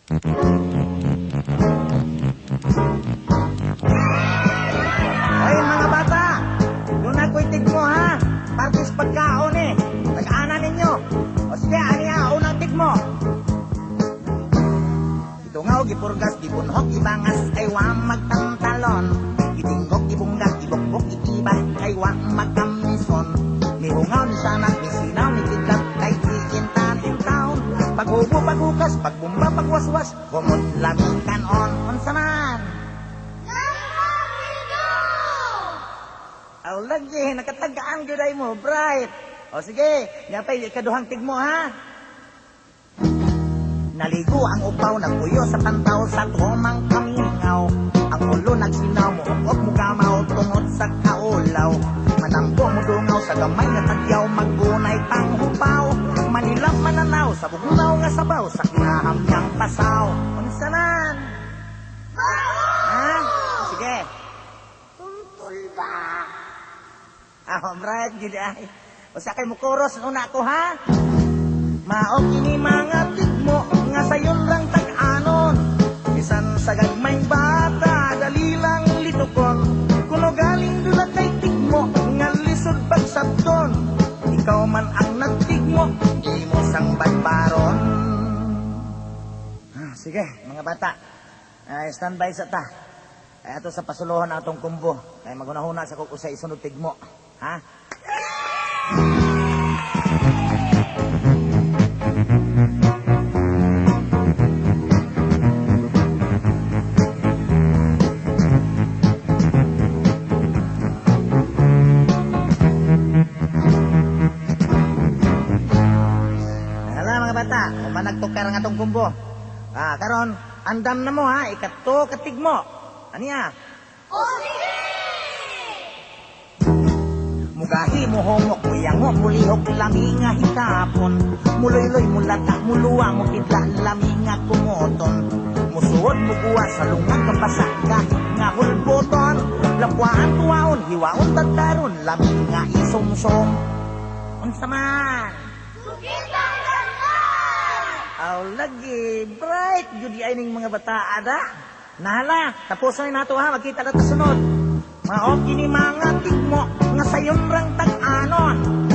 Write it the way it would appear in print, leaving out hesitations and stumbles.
Hoy mga bata, doon ako'y tigmo ha. Partis pagkaon eh. Nag-ana ninyo. O sige, aniya, unang tigmo. Itungaw, gipurgas, gibunhok, ibangas, kaywa magtantalon. Itinggok, ibunggak, ibukbok, itibay, kaywa magkamison. Mihungaw, ni sanak, misinaw, ni kidlat, kay iintan, intaon. Paghubo, paghukas, pagbumba, pagwaswas, humot, laming kanon. Unsa man? Aw lagi, nakatagaan gyuday mo, bright. O sige, yapay ikaduhang tigmo ha. Naligo ang upaw, nagpuyo sa pantaw sa tumang kamingaw. Ang ulo nagsinaw mo, ungok mo gamaw, tungod sa kaulaw. Manambo mo dungaw sa gamay na tagyaw, maggunay panghupaw. Manilap mananaw, sa bugnaw nga sabaw, sa kinahamyang pasaw. Unsa man? Ha? Sige. Tuntol ba? Bright, gid ay. O sa kay mo koros una ko ha. Maog kini mga tigmo nga sayon lang tag-anon. Bisan sa gagmay bata dali lang litukon. Kuno galing dula kay tigmo nga lisod pagsabton. Ikaw man ang nagtigmo, di mo sang badbaron. Sige, mga bata. Standby sa ta. Ay ato sa pasuluhan atong kumbo. Kay magunahuna sa kukusay isunod tigmo. Ha? Hala mga bata, umanagtukar ang atong kumbo. Karon, andam na mo ha, ikato katigmo. Aniya? Mugahi mo homok, muyango, mulihok, laminga hitapon. Muloy-loy, mulata, muluwa, mukidla, laminga kumoton. Musuod, muguwa, salungan, kapasa, kahit nga hulboton. Lakwaan, tuwaon, hiwaon, tagdaron, laminga, isong-song. Unsa man? Sukitang gandaan! Aw, lagi, bright, judi ay ning mga bata, ada. Nahala, tapos na nato ha, magkita na sunod. Maog kini mga tigmo nga sayon rang tag-anon.